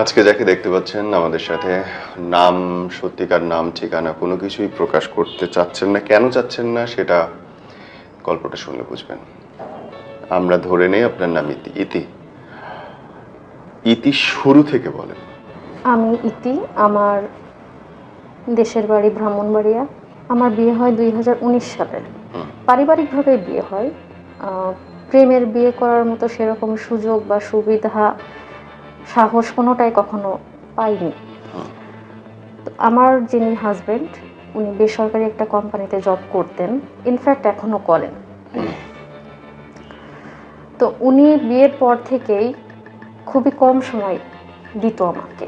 আজকে যাকে দেখতে পাচ্ছেন আমাদের সাথে, নাম, সত্যিকার নাম, ঠিকানা কোনো কিছুই প্রকাশ করতে চাচ্ছেন না। কেন চাচ্ছেন না সেটা গল্পটা শুনলে বুঝবেন। আমরা ধরে নেই আপনার নাম ইতি। ইতি, ইতি শুরু থেকে বলেন। আমি ইতি, আমার দেশের বাড়ি ব্রাহ্মণবাড়িয়া। আমার বিয়ে হয় 2019 সালে। পারিবারিকভাবে বিয়ে হয়। প্রেমের বিয়ে করার মতো সেরকম সুযোগ বা সুবিধা, সাহস কোনোটাই কখনো পাইনি। তো আমার যিনি হাজবেন্ড, উনি বেসরকারি একটা কোম্পানিতে জব করতেন, ইনফ্যাক্ট এখনো করেন। তো উনি বিয়ের পর থেকেই খুবই কম সময় দিত আমাকে।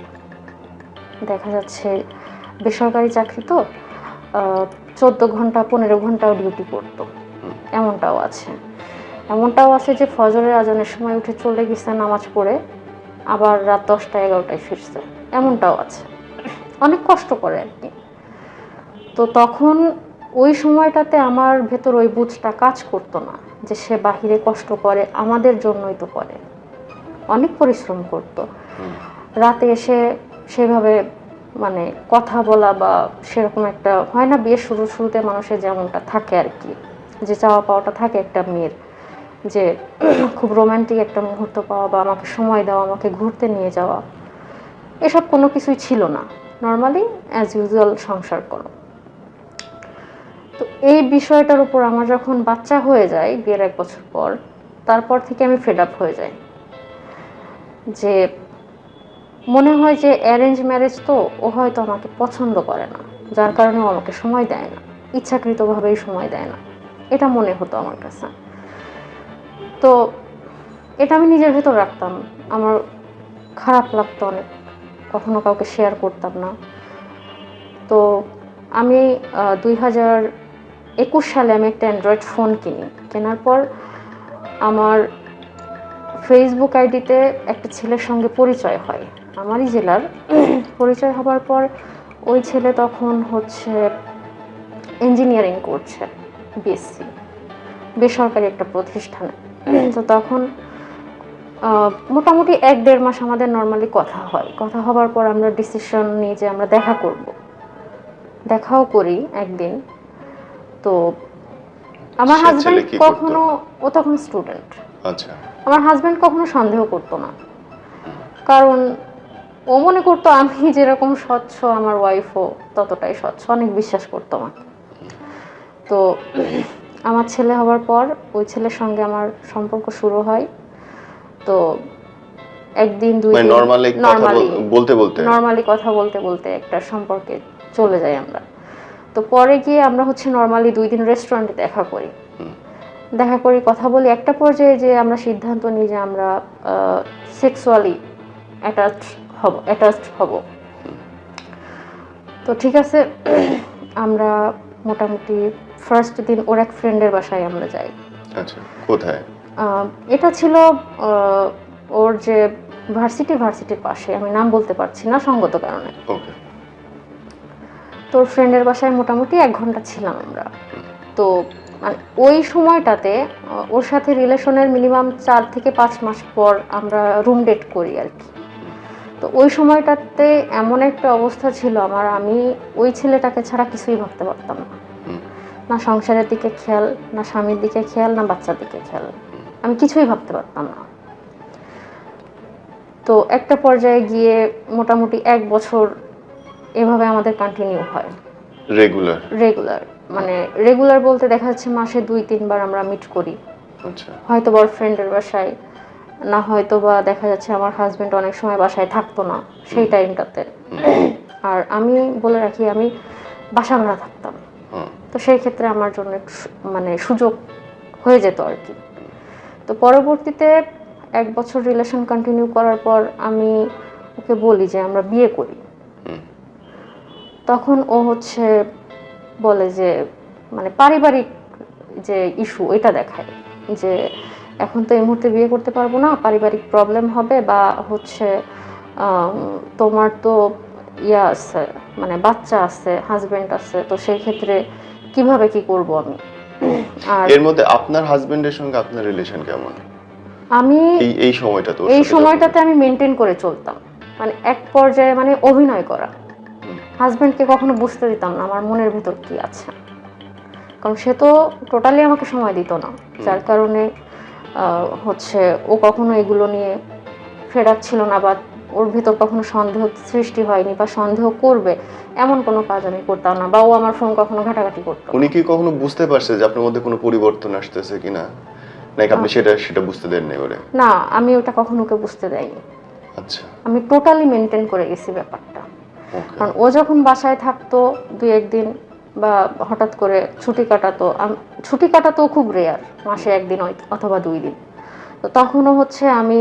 দেখা যাচ্ছে বেসরকারি চাকরি তো 14 ঘন্টা 15 ঘন্টাও ডিউটি করতো, এমনটাও আছে যে ফজরের আজানের সময় উঠে চলে গেছে নামাজ পড়ে, আবার রাত 10টা 11টায় ফিরছে, এমনটাও আছে। অনেক কষ্ট করে আর কি। তো তখন ওই সময়টাতে আমার ভেতর ওই বুঝটা কাজ করতো না যে সে বাহিরে কষ্ট করে, আমাদের জন্যই তো করে, অনেক পরিশ্রম করতো। রাতে এসে সেভাবে মানে কথা বলা বা সেরকম একটা হয় না, বিয়ের শুরুতে মানুষের যেমনটা থাকে আর কি, যে চাওয়া পাওয়াটা থাকে একটা মেয়ের, যে খুব রোমান্টিক একটা মুহূর্ত পাওয়া বা আমাকে সময় দেওয়া, আমাকে ঘুরতে নিয়ে যাওয়া, এসব কোনো কিছুই ছিল না। নর্মালি অ্যাজ ইউজুয়াল সংসার করো। তো এই বিষয়টার উপর আমার যখন বাচ্চা হয়ে যায় বিয়ের 1 বছর পর, তারপর থেকে আমি ফেড আপ হয়ে যাই। যে মনে হয় যে অ্যারেঞ্জ ম্যারেজ তো, ও হয়তো আমাকে পছন্দ করে না, যার কারণে ও আমাকে সময় দেয় না, ইচ্ছাকৃতভাবেই সময় দেয় না, এটা মনে হতো আমার কাছে। তো এটা আমি নিজের ভেতর রাখতাম, আমার খারাপ লাগতো অনেক, কখনো কাউকে শেয়ার করতাম না। তো আমি 2021 সালে আমি একটা অ্যান্ড্রয়েড ফোন কিনি। কেনার পর আমার ফেসবুক আইডিতে একটা ছেলের সঙ্গে পরিচয় হয়, আমারই জেলার। পরিচয় হবার পর ওই ছেলে তখন হচ্ছে ইঞ্জিনিয়ারিং করছে, বিএসসি, বেসরকারি একটা প্রতিষ্ঠানে। তো তখন মোটামুটি 1-1.5 মাস আমাদের নর্মালি কথা হয়। কথা হবার পর আমরা ডিসিশন নিই যে আমরা দেখা করব, দেখাও করি একদিন। তো আমার হাজব্যান্ড কখনো, ও তখন স্টুডেন্ট, আচ্ছা, আমার হাজব্যান্ড কখনো সন্দেহ করতো না, কারণ ও মনে করতো আমি যেরকম স্বচ্ছ আমার ওয়াইফও ততটাই স্বচ্ছ, অনেক বিশ্বাস করতো আমাকে। তো আমার ছেলে হওয়ার পর ওই ছেলের সঙ্গে আমার সম্পর্ক শুরু হয়। তো একদিন দুই দিন নর্মালি কথা বলতে বলতে একটা সম্পর্কে চলে যাই আমরা। তো পরে গিয়ে আমরা হচ্ছে নর্মালি 2 দিন রেস্টুরেন্টে দেখা করি, কথা বলি। একটা পর্যায়ে যে আমরা সিদ্ধান্ত নিই যে আমরা সেক্সুয়ালি অ্যাটাচড হব। তো ঠিক আছে, আমরা মোটামুটি ফার্স্ট দিন ওর এক ফ্রেন্ডের বাসায় আমরা যাই। আচ্ছা, কোথায়? এটা ছিল ওর যে ভার্সিটির পাশে, আমি নাম বলতে পারছি না সঙ্গত কারণে। ওকে। তোর ফ্রেন্ডের বাসায় মোটামুটি 1 ঘন্টা ছিলাম আমরা। তো মানে ওই সময়টাতে ওর সাথে রিলেশনের মিনিমাম 4 থেকে 5 মাস পর আমরা রুম ডেট করি আর কি। তো ওই সময়টাতে এমন একটা অবস্থা ছিল আমার, আমি ওই ছেলেটাকে ছাড়া কিছুই ভাবতে পারতাম না। না সংসারের দিকে খেয়াল, না স্বামীর দিকে খেয়াল, না বাচ্চার দিকে খেয়াল, আমি কিছুই ভাবতে পারতাম না। তো একটা পর্যায়ে গিয়ে মোটামুটি 1 বছর এভাবে আমাদের কন্টিনিউ হয়। রেগুলার মানে রেগুলার বলতে দেখা যাচ্ছে মাসে 2-3 বার আমরা মিট করি। আচ্ছা। হয়তো বয়ফ্রেন্ডের বাসায়, না হয়তো বা দেখা যাচ্ছে আমার হাজবেন্ড অনেক সময় বাসায় থাকতো না সেই টাইমটাতে। আর আমি বলে রাখি, আমি বাসা ভাড়া থাকতাম। তো সেই ক্ষেত্রে আমার জন্য মানে সুযোগ হয়ে যেত আর কি। তো পরবর্তীতে 1 বছর রিলেশন কন্টিনিউ করার পর আমি ওকে বলি যে আমরা বিয়ে করি। তখন ও হচ্ছে বলে যে মানে পারিবারিক যে ইস্যু এটা দেখায়, যে এখন তো এই মুহূর্তে বিয়ে করতে পারবো না, পারিবারিক প্রবলেম হবে, বা হচ্ছে তোমার তো ইয়া আছে, মানে বাচ্চা আছে, হাজবেন্ড আছে, তো সেই ক্ষেত্রে কিভাবে কি করব আমি। আর এর মধ্যে আপনার হাজবেন্ডের সঙ্গে আপনার রিলেশন কেমন? আমি এই সময়টাতে আমি মেনটেন করে চলতাম। মানে এক পর্যায়ে মানে অভিনয় করা। হাজব্যান্ডকে কখনো বুঝতে দিতাম না আমার মনের ভিতর কি আছে, কারণ সে তো টোটালি আমাকে সময় দিত না, যার কারণে হচ্ছে ও কখনো এগুলো নিয়ে ফেরাক ছিল না, বা ওর ভিতর কখনো সন্দেহ সৃষ্টি হয়নি, বা সন্দেহ করবে এমন কোনো কাজ আমি করতাম না, বা ও আমার ফোন কখনো ঘাটাঘাটি করতো না। উনি কি কখনো বুঝতে পারছে যে আপনার মধ্যে কোনো পরিবর্তন আসতেছে কিনা, নাকি আপনি সেটা বুঝতে দেন নাই ওরে? না, আমি ওটা কখনো ওকে বুঝতে দেয়নি। আচ্ছা, আমি টোটালি মেনটেন করে গেছি ব্যাপারটা। ওকে। কারণ ও যখন বাসায় থাকতো 2-1 দিন বা হঠাৎ করে ছুটি কাটাতো খুব রেয়ার, মাসে 1 দিন অথবা 2 দিন। তো তখনও হচ্ছে আমি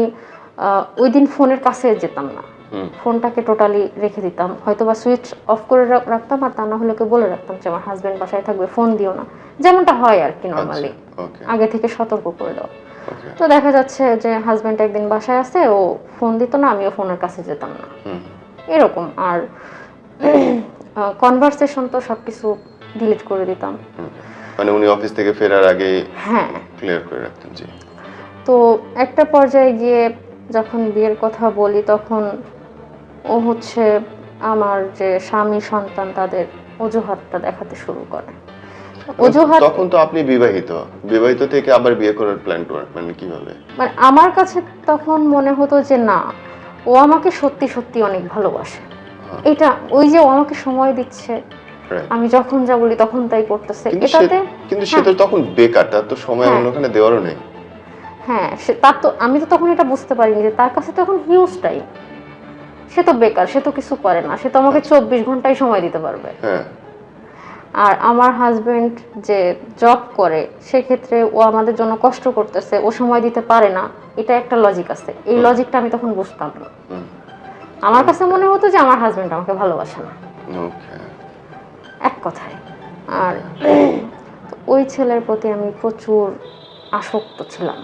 ওই দিন ফোনের কাছে যেতাম না, ফোনটাকে টোটালি রেখে দিতাম, হয়তো বা সুইচ অফ করে রাখতাম, আর তা না হলে ওকে বলে রাখতাম যে আমার হাজব্যান্ড বাসায় থাকবে, ফোন দিও না, যেমনটা হয় আর কি নর্মালি, আগে থেকে সতর্ক করে দাও। তো দেখা যাচ্ছে যে হাজব্যান্ড একদিন বাসায় আছে, ও ফোন দিত না, আমিও ফোনের কাছে যেতাম না, এরকম। আর কনভারসেশন তো সবকিছু ডিলিট করে দিতাম। মানে উনি অফিস থেকে ফেরার আগে হ্যাঁ, ক্লিয়ার করে রাখতেন। জি। তো একটা পর্যায়ে গিয়ে যখন বিয়ের কথা বলি, তখন ও হচ্ছে আমার যে স্বামী সন্তান তাদের অজুহাতটা দেখাতে শুরু করে। অজুহাত, তখন তো আপনি বিবাহিত থেকে আবার বিয়ে করার প্ল্যান করেন, মানে কিভাবে? মানে আমার কাছে তখন মনে হতো যে না, ও আমাকে সত্যি সত্যি অনেক ভালোবাসে। এটা ওই যে ও আমাকে সময় দিচ্ছে, আমি যখন যা বলি তখন তাই করতেছে, এটাতে কিন্তু সে তো তখন বেকার, তার তো সময় অন্যখানে দেওয়ারও নেই। হ্যাঁ, তার তো, আমি তো তখন এটা বুঝতে পারিনি যে তার কাছে তো এখন হিউজ টাইম, সে তো বেকার, সে তো কিছু করে না, সে তো আমাকে 24 ঘন্টাই সময় দিতে পারবে। আর আমার হাজবেন্ড যে জব করে, সেক্ষেত্রে ও আমাদের জন্য কষ্ট করতেছে, ও সময় দিতে পারে না, এটা একটা লজিক আছে, এই লজিকটা আমি তখন বুঝতাম না। আমার কাছে মনে হতো যে আমার হাজবেন্ড আমাকে ভালোবাসে না, এক কথায়। আর ওই ছেলের প্রতি আমি প্রচুর আসক্ত ছিলাম।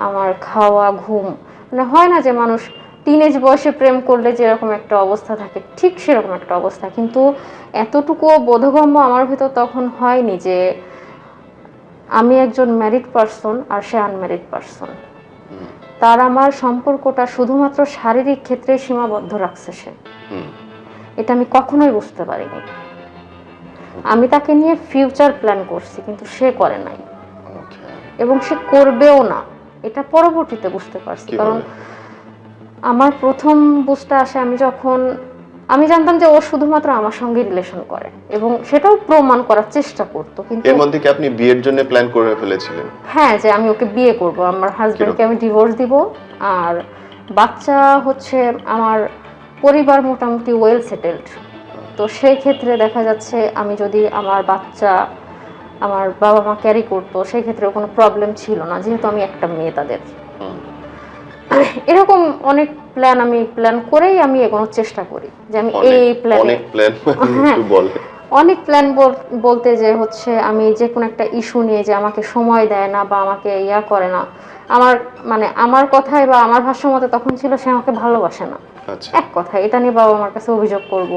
আমার খাওয়া ঘুম, মানে হয় না যে মানুষ টিনেজ বয়সে প্রেম করলে যেরকম একটা অবস্থা থাকে, ঠিক সেরকম একটা অবস্থা, কিন্তু এতটুকু বোধগম্য আমার ভেতর তখন হয়নি যে আমি একজন ম্যারিড পারসন আর সে আনম্যারিড পারসন। তার আমার সম্পর্কটা শুধুমাত্র শারীরিক ক্ষেত্রে সীমাবদ্ধ রাখছে সে, এটা আমি কখনোই বুঝতে পারিনি। আমি তাকে নিয়ে ফিউচার প্ল্যান করছি, কিন্তু সে করে নাই, এবং সে করবেও না, এটা পরবর্তীতে বুঝতে পারছি। কারণ আমার প্রথম বুঝটা আসে আমি জানতাম যে ও শুধুমাত্র আমার সঙ্গে রিলেশন করে, এবং সেটাও প্রমাণ করার চেষ্টা করতো। কিন্তু এর মধ্যে কি আপনি বিয়ের জন্য প্ল্যান করে ফেলেছিলেন? হ্যাঁ, যে আমি ওকে বিয়ে করব, আমার হাজবেন্ডকে আমি ডিভোর্স দিব, আর বাচ্চা হচ্ছে আমার পরিবার মোটামুটি ওয়েল সেটেলড। তো সেই ক্ষেত্রে দেখা যাচ্ছে আমি যদি আমার বাচ্চা আমার বাবা মা ক্যারি করতো, সেই ক্ষেত্রে কোনো প্রবলেম ছিল না, যেহেতু আমি একটা মেয়ে তাদের। এরকম অনেক প্ল্যান করেই আমি এগোনোর চেষ্টা করি, যে আমি এই অনেক প্ল্যান বলতে যে হচ্ছে আমি যে কোনো একটা ইস্যু নিয়ে, যে আমাকে সময় দেয় না বা আমাকে ইয়া করে না, আমার কথায় বা আমার ভাষ্য মতে তখন ছিল সে আমাকে ভালোবাসে না, এক কথা। এটা নিয়ে বাবা আমার কাছে অভিযোগ করব,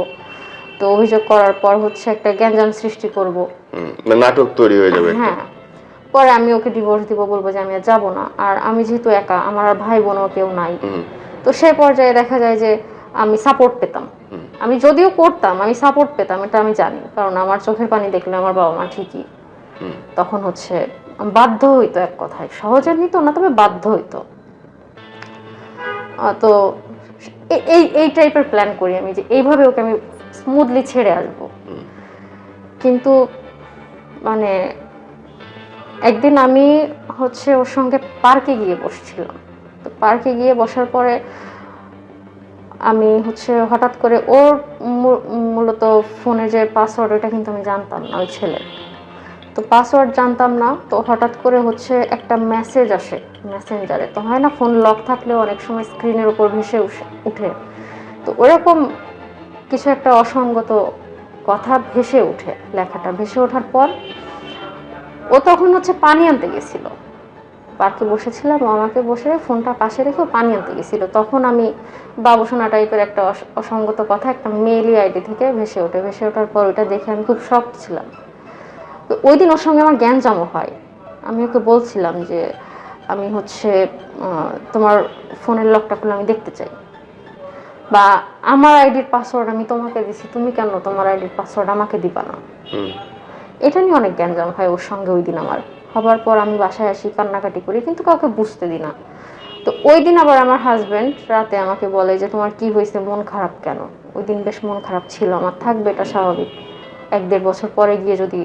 তো অভিযোগ করার পর হচ্ছে একটা গ্যাঞ্জাম সৃষ্টি করব, নাটক তৈরি হয়ে যাবে। হ্যাঁ, পরে আমি ওকে ডিভোর্স দিব, বলবো যে আমি আর যাবো না। আর আমি যেহেতু একা, আমার আর ভাই বোনও কেউ নাই, তো সে পর্যায়ে দেখা যায় যে আমি সাপোর্ট পেতাম। আমি যদিও করতাম, আমি সাপোর্ট পেতাম, এটা আমি জানি, কারণ আমার চোখের পানি দেখলে আমার বাবা মা ঠিকই তখন হচ্ছে বাধ্য হইতো, এক কথায় সহজে নিত না, তবে বাধ্য হইতো। তো এই টাইপের প্ল্যান করি আমি, যে এইভাবে ওকে আমি স্মুথলি ছেড়ে আসবো। কিন্তু মানে একদিন আমি হচ্ছে ওর সঙ্গে পার্কে গিয়ে বসছিলাম, তো পার্কে গিয়ে বসার পরে আমি হচ্ছে হঠাৎ করে ওর মূলত ফোনে যে পাসওয়ার্ড, ওটা কিন্তু আমি জানতাম না, ওই ছেলের তো পাসওয়ার্ড জানতাম না। তো হঠাৎ করে হচ্ছে একটা মেসেজ আসে মেসেঞ্জারে, তো হয় না ফোন লক থাকলেও অনেক সময় স্ক্রিনের উপর ভেসে উঠে, তো ওরকম কিছু একটা অসঙ্গত কথা ভেসে উঠে, লেখাটা ভেসে ওঠার পর ও তখন হচ্ছে পানি আনতে গেছিল, পার্কে বসেছিলাম, আমাকে বসে ফোনটা পাশে রেখে পানি আনতে গেছিল। তখন আমি বাবুসোনা টাইপের একটা অসঙ্গত কথা একটা মেইলি আইডি থেকে ভেসে ওঠার পর ওটা দেখে আমি খুব শকড ছিলাম। তো ওই দিন ওর সঙ্গে আমার জ্ঞানজামও হয়। আমি ওকে বলছিলাম যে আমি হচ্ছে তোমার ফোনের লকটা খুলে আমি দেখতে চাই। বা আমার আইডির পাসওয়ার্ড আমি তোমাকে দিছি, তুমি কেন তোমার আইডির পাসওয়ার্ড আমাকে দিবা না। এটা নিয়ে অনেক গ্যাঞ্জাম হয় ওর সঙ্গে ওই দিন আমার। হবার পর আমি বাসায় আসি, কান্নাকাটি করি, কিন্তু কাউকে বুঝতে দিই না। তো ওই দিন আবার আমার হাজব্যান্ড রাতে আমাকে বলে যে তোমার কি হয়েছে, মন খারাপ কেন? ওই দিন বেশ মন খারাপ ছিল আমার, থাকবে এটা স্বাভাবিক, 1-1.5 বছর পরে গিয়ে যদি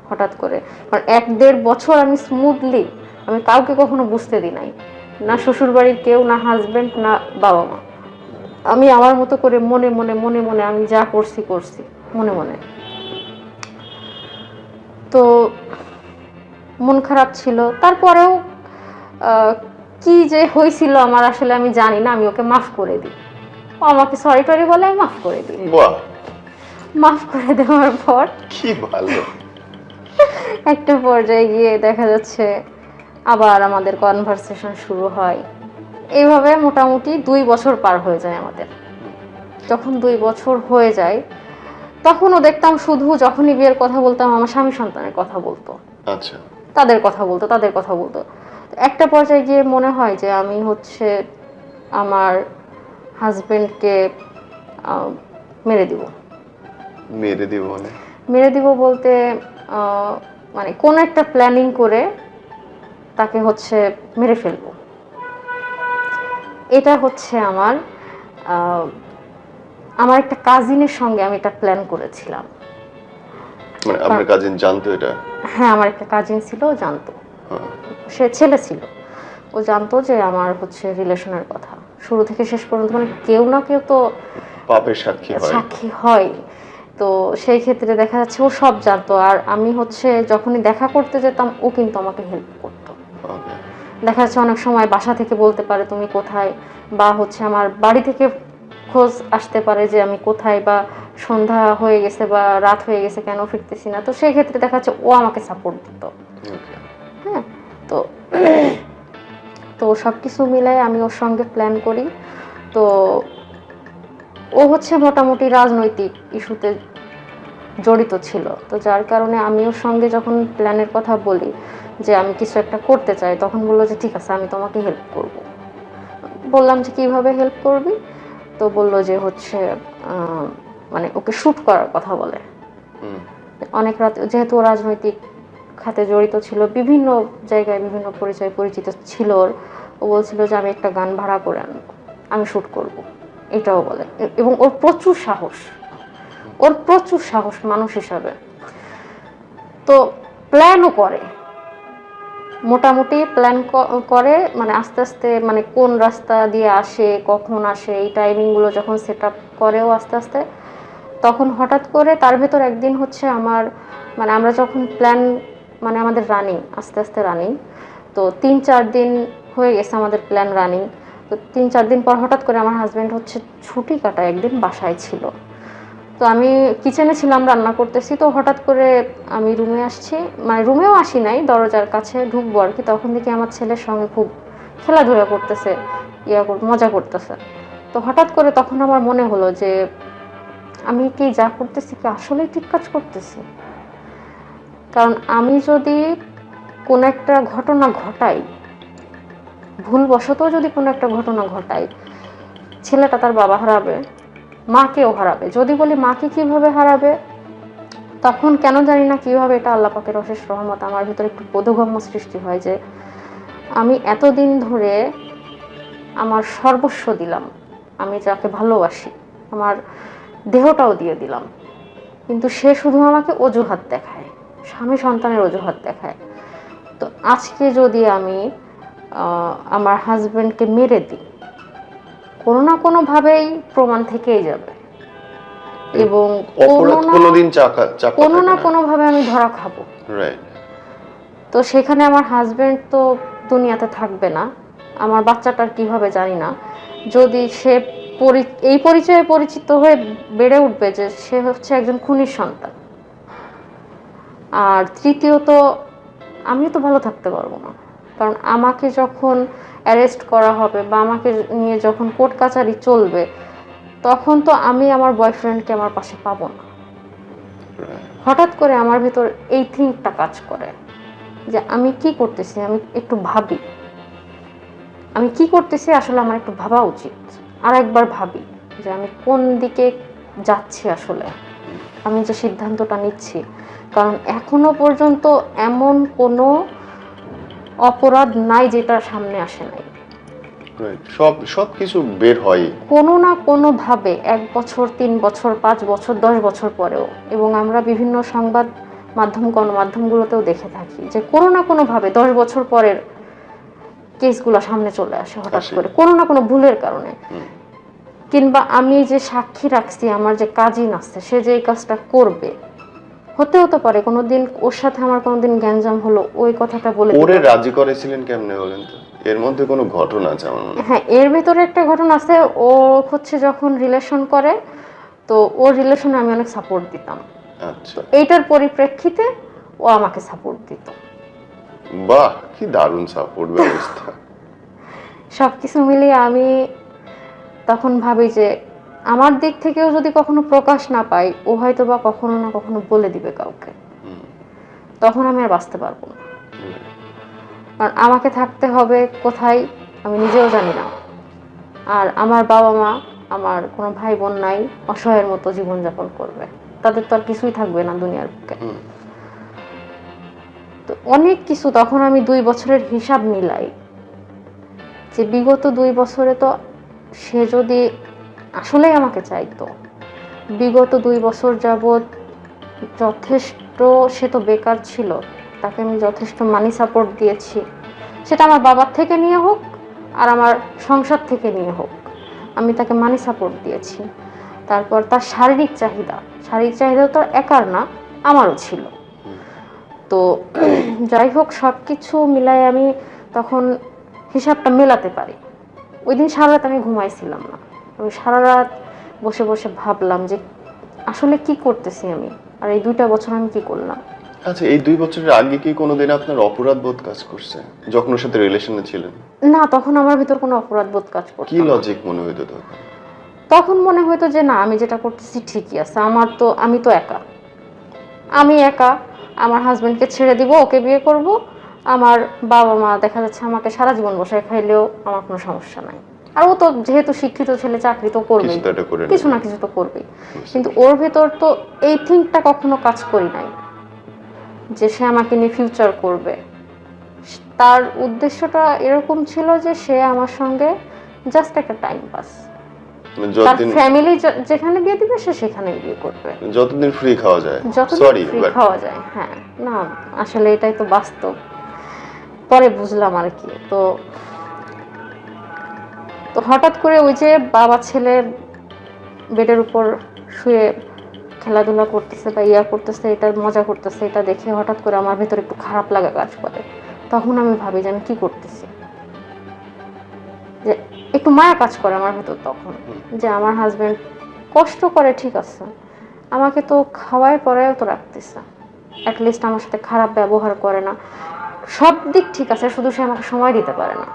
হঠাৎ করে, কারণ 1-1.5 বছর আমি স্মুথলি, আমি কাউকে কখনো বুঝতে দিই নাই, না শ্বশুর বাড়ির কেউ, না হাজব্যান্ড, না বাবা মা। আমি আমার মতো করে মনে মনে মনে মনে আমি যা করছি করছি মনে মনে। তো মন খারাপ ছিল, তারপরেও কি যে হয়েছিল আমার আসলে আমি জানি না, আমি ওকে মাফ করে দিই। ও আমাকে সরি টরি বলে, আমি মাফ করে দিই। বাহ, মাফ করে দেওয়ার পর কি ভালো। একটা পর্যায়ে গিয়ে দেখা যাচ্ছে আবার আমাদের কনভারসেশন শুরু হয়। এইভাবে মোটামুটি 2 বছর পার হয়ে যায় আমাদের। যখন 2 বছর হয়ে যায় তখনও দেখতাম শুধু যখনই বিয়ের কথা বলতাম আমার স্বামী সন্তানের কথা বলতো, আচ্ছা, তাদের কথা বলতো, তাদের কথা বলতো। একটা পর্যায়ে গিয়ে মনে হয় যে আমি হচ্ছে আমার হাজবেন্ডকে মেরে দিব। মেরে দিব মানে? মেরে দিব বলতে মানে কোন একটা প্ল্যানিং করে তাকে হচ্ছে মেরে ফেলবো। এটা হচ্ছে আমার আমার একটা কাজিনের সঙ্গে আমি এটা প্ল্যান করেছিলাম। মানে আপনার কাজিন জানতো এটা? হ্যাঁ, আমার একটা কাজিন ছিল, ও জানতো। সে ছেলে ছিল, ও জানতো যে আমার হচ্ছে রিলেশনের কথা শুরু থেকে শেষ পর্যন্ত, মানে কেউ না কেউ তো পাপের সাক্ষী হয়। সাক্ষী হয়। তো সেই ক্ষেত্রে দেখা যাচ্ছে ও সব জানতো, আর আমি হচ্ছে যখনই দেখা করতে যেতাম ও কিন্তু আমাকে হেল্প করতো। দেখা যাচ্ছে অনেক সময় বাসা থেকে বলতে পারে তুমি কোথায়, বা হচ্ছে আমার বাড়ি থেকে খোঁজ আসতে পারে যে আমি কোথায়, বা সন্ধ্যা হয়ে গেছে বা রাত হয়ে গেছে কেন ফিরতেছি না। তো সেই ক্ষেত্রে দেখা যাচ্ছে ও আমাকে সাপোর্ট দিত। হ্যাঁ, তো তো সব কিছু মিলাই আমি ওর সঙ্গে প্ল্যান করি। তো ও হচ্ছে মোটামুটি রাজনৈতিক ইস্যুতে জড়িত ছিল, তো যার কারণে আমি ওর সঙ্গে যখন প্ল্যানের কথা বলি যে আমি কিছু একটা করতে চাই, তখন বললো যে ঠিক আছে আমি তোমাকে হেল্প করব। বললাম যে কিভাবে হেল্প করবি? তো বললো যে হচ্ছে মানে ওকে শ্যুট করার কথা বলে। অনেক রাত, যেহেতু ও রাজনৈতিক খাতে জড়িত ছিল, বিভিন্ন জায়গায় বিভিন্ন পরিচয় পরিচিত ছিল ওর, ও বলছিল যে আমি একটা গান ভাড়া করে আনবো, আমি শ্যুট করব, এটাও বলে। এবং ওর প্রচুর সাহস, ওর প্রচুর সাহস মানুষ হিসাবে। তো প্ল্যানও করে, মোটামুটি প্ল্যান করে, মানে আস্তে আস্তে, মানে কোন রাস্তা দিয়ে আসে, কখন আসে, এই টাইমিংগুলো যখন সেট আপ করেও আস্তে আস্তে, তখন হঠাৎ করে তার ভেতর একদিন হচ্ছে আমার, মানে আমরা যখন প্ল্যান, মানে আমাদের রানিং আস্তে আস্তে রানিং, তো 3-4 দিন হয়ে গেছে আমাদের প্ল্যান রানিং। তো 3-4 দিন পর হঠাৎ করে আমার হাজব্যান্ড হচ্ছে ছুটি কাটায় একদিন বাসায় ছিল। তো আমি কিচেনে ছিলাম, রান্না করতেছি, তো হঠাৎ করে আমি রুমে আসছি, মানে রুমেও আসি নাই, দরজার কাছে ঢুকবো আর কি, তখন দেখি আমার ছেলের সঙ্গে খুব খেলাধুলা করতেছে, মজা করতেছে। তো হঠাৎ করে তখন আমার মনে হলো যে আমি কি যা করতেছি কি আসলেই ঠিক কাজ করতেছি? কারণ আমি যদি কোনো একটা ঘটনা ঘটাই, ভুলবশত যদি কোনো একটা ঘটনা ঘটাই, ছেলেটা তার বাবা হারাবে, মাকেও হারাবে। যদি বলি মাকে কিভাবে হারাবে, তখন কেন জানি না কিভাবে, এটা আল্লাহ পাকের অশেষ রহমত, আমার ভিতরে একটু বোধগম্য সৃষ্টি হয় যে আমি এতদিন ধরে আমার সর্বস্ব দিলাম, আমি যাকে ভালোবাসি আমার দেহটাও দিয়ে দিলাম, কিন্তু সে শুধু আমাকে অজুহাত দেখায়, স্বামী সন্তানের অজুহাত দেখায়। তো আজকে যদি আমি আমার হাজব্যান্ডকে মেরে দিই, কোনো না কোনোভাবেই প্রমাণ থেকেই যাবে, এবং কোনো না কোনোভাবে আমি ধরা খাবো। তো সেখানে আমার হাজব্যান্ড তো দুনিয়াতে থাকবে না, আমার বাচ্চাটার কি হবে জানি না। যদি সে এই পরিচয়ে পরিচিত হয়ে বেড়ে উঠবে যে সে হচ্ছে একজন খুনির সন্তান, আর তৃতীয়ত আমিও তো ভালো থাকতে পারবো না। কারণ আমাকে যখন অ্যারেস্ট করা হবে বা আমাকে নিয়ে যখন কোর্ট কাচারি চলবে, তখন তো আমি আমার বয়ফ্রেন্ডকে আমার পাশে পাবো না। হঠাৎ করে আমার ভিতর এই থিঙ্কটা কাজ করে যে আমি কি করতেছি, আমি একটু ভাবি আমি কি করতেছি, আসলে আমার একটু ভাবা উচিত, আর একবার ভাবি। যে আমি কোন দিকে যাচ্ছি আসলে, আমি যে সিদ্ধান্তটা নিচ্ছি। কারণ এখনো পর্যন্ত এমন কোনো অপরাধ নাই যেটা সামনে আসে নাই। সব কিছু বের হয় কোনো না কোনোভাবে 1 বছর, 3 বছর, 5 বছর, 10 বছর পরেও, এবং আমরা বিভিন্ন সংবাদ মাধ্যম, গণমাধ্যমগুলোতেও দেখে থাকি যে কোনো না কোনোভাবে 10 বছর পরের কেসগুলো সামনে চলে আসে হঠাৎ করে, কোনো না কোনো ভুলের কারণে। কিংবা আমি যে সাক্ষী রাখছি, আমার যে কাজিন আছে, সে যে এই কাজটা করবে, হতেও তো পারে কোনোদিন ওর সাথে আমার কোনোদিন গ্যাঞ্জাম হলো, ওই কথাটা বলে ওরে রাজি করেছিলেন কেমনে বলেন তো? এর মধ্যে কোনো ঘটনা আছে আমার মনে হয়। হ্যাঁ, এর ভিতরে একটা ঘটনা আছে। ও হচ্ছে যখন রিলেশন করে, তো ওর রিলেশনে আমি অনেক সাপোর্ট দিতাম। আচ্ছা, এইটার পরিপ্রেক্ষিতে ও আমাকে সাপোর্ট দিত। বাহ, কি দারুণ সাপোর্ট ব্যবস্থা। সবকিছু মিলিয়ে আমি তখন ভাবি যে আমার দিক থেকেও যদি কখনো প্রকাশ না পাই, ও হয়তো বা কখনো না কখনো বলে দিবে কাউকে, তখন আমি আর বাঁচতে পারবো না। কারণ আমাকে থাকতে হবে কোথায় আমি নিজেও জানি না, আর আমার বাবা মা, আমার কোনো ভাই বোন নাই, অসহায়ের মতো জীবনযাপন করবে, তাদের তো আর কিছুই থাকবে না দুনিয়ার বুকে। তো অনেক কিছু, তখন আমি 2 বছরের হিসাব মিলাই যে বিগত 2 বছরে তো সে যদি আসলেই আমাকে চাইতো, বিগত 2 বছর যাবৎ যথেষ্ট, সে তো বেকার ছিল, তাকে আমি যথেষ্ট মানি সাপোর্ট দিয়েছি, সেটা আমার বাবার থেকে নিয়ে হোক আর আমার সংসার থেকে নিয়ে হোক, আমি তাকে মানি সাপোর্ট দিয়েছি। তারপর তার শারীরিক চাহিদা তো একার না, আমারও ছিল। তো যাই হোক, সব কিছু মিলাই আমি তখন হিসাবটা মেলাতে পারি। ওই দিন সারা রাত আমি ঘুমাইছিলাম না, আমি সারা রাত বসে বসে ভাবলাম যে আসলে কি করতেছি আমি, আর এই 2টা বছর আমি কি করলাম। আচ্ছা, এই 2 বছরের আগে কি কোনোদিন আপনার অপরাধ বোধ কাজ করছে যখন ওর সাথে রিলেশনে ছিলেন? না, তখন আমার ভিতর কোনো অপরাধ বোধ কাজ করতো কি না। লজিক মনে হইতো তখন? তখন মনে হতো যে না, আমি যেটা করতেছি ঠিকই আছে, আমি তো একা, আমার হাজবেন্ডকে ছেড়ে দিব, ওকে বিয়ে করব, আমার বাবা মা দেখা যাচ্ছে আমাকে সারা জীবন বসায় খাইলেও আমার কোনো সমস্যা নাই। আর ও তো যেহেতু শিক্ষিত ছেলে, চাকরি তো করবেই, কিছু না কিছু তো করবেই। কিন্তু ওর ভেতর তো এই থিঙ্কটা কখনো কাজ করি নাই যে সে আমাকে নিয়ে ফিউচার করবে। তার উদ্দেশ্যটা এরকম ছিল যে সে আমার সঙ্গে জাস্ট একটা টাইম পাস, তার ফ্যামিলি যেখানে বিয়ে দিবে সে সেখানেই বিয়ে করবে, যতদিন ফ্রি খাওয়া যায়। ফ্রি খাওয়া যায়। হ্যাঁ, না আসলে এটাই তো বাস্তব, পরে বুঝলাম আর কি। তো হঠাৎ করে ওই যে বাবা ছেলে বেডের উপর শুয়ে খেলাধুলা করতেছে বা করতেছে, এটা মজা করতেছে, এটা দেখে হঠাৎ করে আমার ভেতর একটু খারাপ লাগা কাজ করে। তখন আমি ভাবি যে আমি কি করতেছি, যে একটু মায়া কাজ করে আমার ভেতর তখন, যে আমার হাজবেন্ড কষ্ট করে ঠিক আছে, আমাকে তো খাওয়ায় পরেও তো রাখতেছে, অ্যাটলিস্ট আমার সাথে খারাপ ব্যবহার করে না, সব দিক ঠিক আছে, শুধু সে আমাকে সময় দিতে পারে না।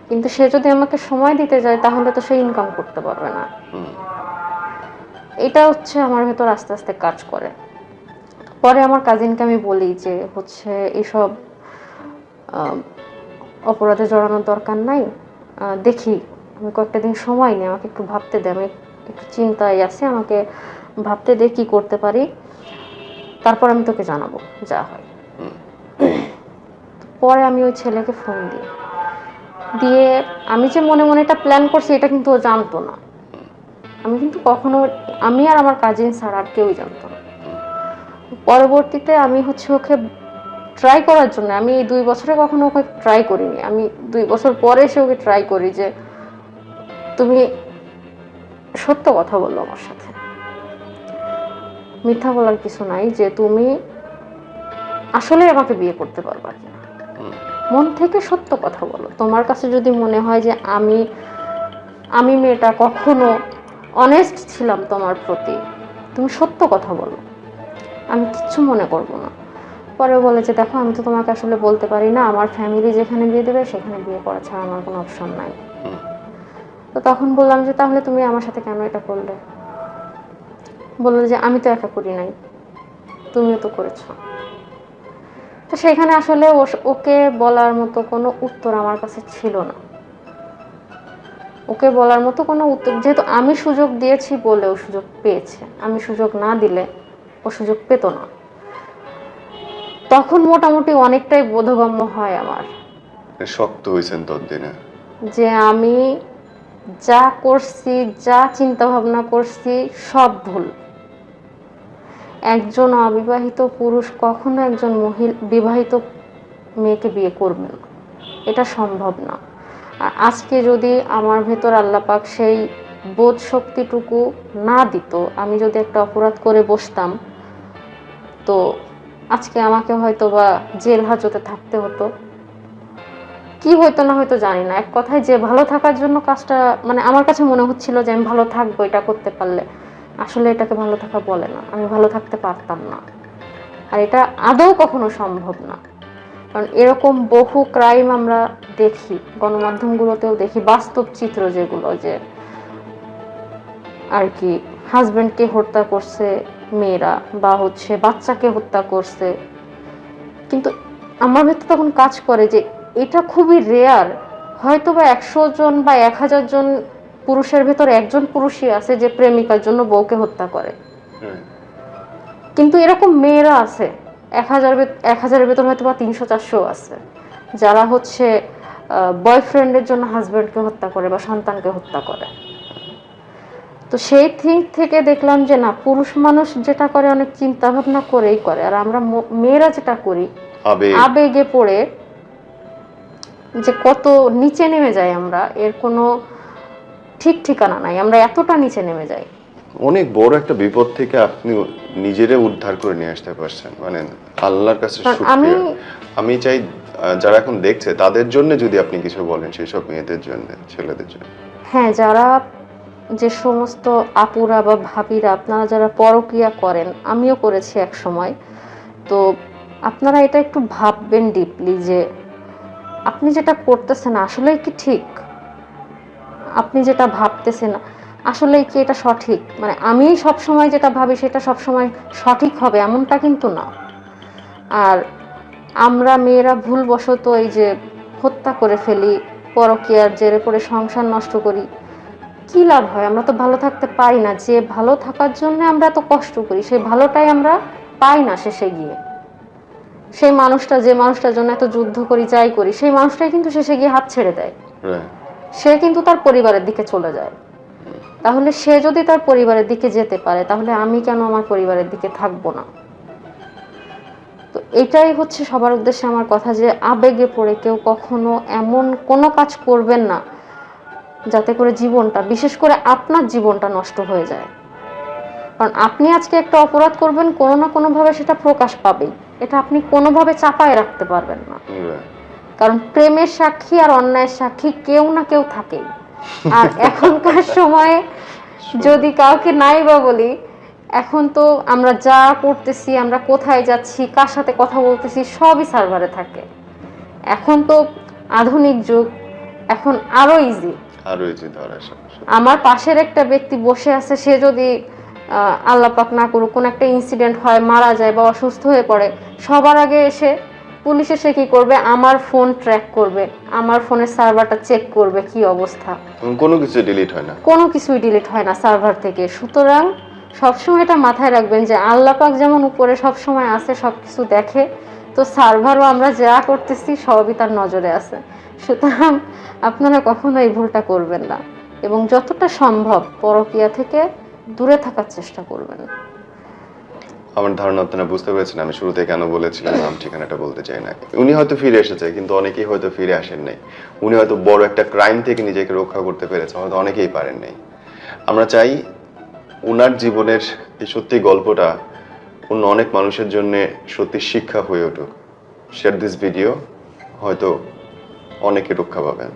কিন্তু সে যদি আমাকে সময় দিতে যায় তাহলে তো সে ইনকাম করতে পারবে না। এটা হচ্ছে আমার ভেতর আস্তে আস্তে কাজ করে। পরে আমার কাজিনকে আমি বলি যে হচ্ছে এইসব অপরাধে জড়ানোর দরকার নাই, দেখি আমি কয়েকটা দিন সময় নিই, আমাকে একটু ভাবতে দে, আমি একটু চিন্তায় আছি, আমাকে ভাবতে দে কি করতে পারি, তারপর আমি তোকে জানাবো যা হয়। পরে আমি ওই ছেলেকে ফোন দিয়ে আমি যে মনে মনে এটা প্ল্যান করছি এটা কিন্তু ও জানতো না। আমি কিন্তু কখনো, আমি আর আমার কাজিন ছাড়া আর কেউই জানতো না। পরবর্তীতে আমি হচ্ছে ওকে ট্রাই করার জন্য, আমি এই 2 বছরে কখনো ওকে ট্রাই করিনি, আমি 2 বছর পরে এসে ওকে ট্রাই করি যে তুমি সত্য কথা বলো আমার সাথে, মিথ্যা বলার কিছু নাই, যে তুমি আসলে আমাকে বিয়ে করতে পারবা কিনা, মন থেকে সত্য কথা বলো। তোমার কাছে যদি মনে হয় যে আমি মেয়েটা কখনো অনেস্ট ছিলাম তোমার প্রতি, তুমি সত্য কথা বলো, আমি কিচ্ছু মনে করবো না। পরে বলে যে দেখো, আমি তো তোমাকে আসলে বলতে পারি না, আমার ফ্যামিলি যেখানে বিয়ে দেবে সেখানে বিয়ে করা ছাড়া আমার কোনো অপশন নাই। তো তখন বললাম যে তাহলে তুমি আমার সাথে কেন এটা করলে? বললো যে আমি তো একা করি নাই, তুমিও তো করেছো। তো সেখানে আসলে ওকে বলার মতো কোনো উত্তর আমার কাছে ছিল না। ও ওকে বলার মতো কোনো উত্তর, যেহেতু আমি সুযোগ দিয়েছি বলে ও সুযোগ পেয়েছে, আমি সুযোগ না দিলে ও সুযোগ পেত না। তখন মোটামুটি অনেকটাই বোধগম্য হয় আমার শক্ত হয়েছেন ততদিনে। যে আমি যা করছি, যা চিন্তা ভাবনা করছি সব ভুল। একজন অবিবাহিত পুরুষ কখনো একজন বিবাহিত মেয়েকে বিয়ে করবে না, এটা সম্ভব না। আর আজকে যদি আমার ভেতর আল্লাহ পাক সেই বোধ শক্তিটুকু না দিত, আমি যদি একটা অপরাধ করে বসতাম, তো আজকে আমাকে হয়তো বা জেল হাজতে থাকতে হতো, কি হয়তো না হয়তো জানি না। এক কথায় যে ভালো থাকার জন্য কাজটা, মানে আমার কাছে মনে হচ্ছিল যে আমি ভালো থাকবো এটা করতে পারলে, আসলে এটাকে ভালো থাকা বলে না, আমি ভালো থাকতে পারতাম না। আর এটা আদৌ কখনো সম্ভব না, কারণ এরকম বহু ক্রাইম আমরা দেখি, গণমাধ্যমগুলোতেও দেখি, বাস্তব চিত্র যেগুলো, যে আর কি হাজবেন্ডকে হত্যা করছে মেয়েরা, বা হচ্ছে বাচ্চাকে হত্যা করছে। কিন্তু আমার ভেতর তখন কাজ করে যে এটা খুবই রেয়ার, হয়তো বা 100 জন বা 1000 জন পুরুষের ভেতর একজন পুরুষই আছে যে প্রেমিকার জন্য বউকে হত্যা করে। কিন্তু এরকম মেয়েরা আছে 1000-এর ভেতর হয়তো বা 300-400 আছে যারা হচ্ছে বয়ফ্রেন্ডের জন্য হাজবেন্ডকে হত্যা করে বা সন্তানকে হত্যা করে। তো সেই দিক থেকে দেখলাম যে না, পুরুষ মানুষ যেটা করে অনেক চিন্তা ভাবনা করেই করে, আর আমরা মেয়েরা যেটা করি আবেগে পড়ে যে কত নিচে নেমে যাই আমরা, এর কোনো ঠিক ঠিকানা নাই, আমরা এতটা নিচে নেমে যাই। অনেক বড় একটা বিপদ থেকে আপনি নিজেরে উদ্ধার করে নিয়ে আসতে পারছেন, মানে আল্লাহর কাছে শুকরিয়া। আমি চাই যারা এখন দেখছে তাদের জন্য যদি আপনি কিছু বলেন, সেই সব মেয়েদের জন্য, ছেলেদের জন্য। হ্যাঁ, যারা, যে সমস্ত আপুরা বা ভাবিরা আপনারা যারা পরক্রিয়া করেন, আমিও করেছি এক সময়, তো আপনারা এটা একটু ভাববেন ডিপলি যে আপনি যেটা করতেছেন আসলেই কি ঠিক, আপনি যেটা ভাবতেছেন আসলেই কি এটা সঠিক। মানে আমি সব সময় যেটা ভাবি সেটা সব সময় সঠিক হবে এমনটা কিন্তু না। আর আমরা মেয়েরা ভুলবশত এই যে হত্যা করে ফেলি, পরকীয়ার জেরে পড়ে সংসার নষ্ট করি, কি লাভ হয়? আমরা তো ভালো থাকতে পারি না। যে ভালো থাকার জন্য আমরা এত কষ্ট করি, সেই ভালোটাই আমরা পাই না শেষে গিয়ে। সেই মানুষটা, যে মানুষটার জন্য এত যুদ্ধ করি, যাই করি, সেই মানুষটাই কিন্তু শেষে গিয়ে হাত ছেড়ে দেয়, সে কিন্তু তার পরিবারের দিকে চলে যায়। তাহলে সে যদি তার পরিবারের দিকে যেতে পারে, তাহলে আমি কেন আমার পরিবারের দিকে থাকবো না? তো এটাই হচ্ছে সবার উদ্দেশ্যে আমার কথা, যে আবেগে পড়ে কেউ কখনো এমন কোনো কাজ করবেন না যাতে করে জীবনটা, বিশেষ করে আপনার জীবনটা নষ্ট হয়ে যায়। কারণ আপনি আজকে একটা অপরাধ করবেন, কোনো না কোনোভাবে সেটা প্রকাশ পাবেই, এটা আপনি কোনোভাবে চাপায় রাখতে পারবেন না। কারণ প্রেমের সাক্ষী আর অন্যায়ের সাক্ষী কেউ না কেউ থাকেই। আর এখনকার সময়ে যদি কাউকে নাই বা বলি, এখন তো আমরা যা করতেছি, আমরা কোথায় যাচ্ছি, কার সাথে কথা বলতেছি, সবই সার্ভারে থাকে। এখন তো আধুনিক যুগ, এখন আরো ইজি ধরা। আমার পাশের একটা ব্যক্তি বসে আছে, সে যদি আল্লাহ পাক না করুক কোনো একটা ইনসিডেন্ট হয়, মারা যায় বা অসুস্থ হয়ে পড়ে, সবার আগে এসে পুলিশ এসে কি করবে? আমার ফোন ট্র্যাক করবে, আমার ফোনের সার্ভারটা চেক করবে কি অবস্থা। কোনো কিছু ডিলিট হয় না, কোনো কিছুই ডিলিট হয় না সার্ভার থেকে। সুতরাং সবসময় এটা মাথায় রাখবেন যে আল্লাহ পাক যেমন উপরে সবসময় আছে, সব কিছু দেখে, তো সার্ভারও আমরা যা করতেছি সবই তার নজরে আছে। সুতরাং আপনারা কখনো এই ভুলটা করবেন না, এবং যতটা সম্ভব পরকীয়া থেকে দূরে থাকার চেষ্টা করবেন। আমার ধারণা আপনারা বুঝতে পেরেছেন আমি শুরুতে কেন বলেছিলাম নাম ঠিকানাটা বলতে চাই না। উনি হয়তো ফিরে এসেছে, কিন্তু অনেকেই হয়তো ফিরে আসেন নাই। উনি হয়তো বড় একটা ক্রাইম থেকে নিজেকে রক্ষা করতে পেরেছে, হয়তো অনেকেই পারেন নাই। আমরা চাই উনার জীবনের এই সত্যি গল্পটা অন্য অনেক মানুষের জন্য সত্যি শিক্ষা হয়ে উঠুক। শেয়ার দিস ভিডিও, হয়তো অনেকে রক্ষা পাবেন।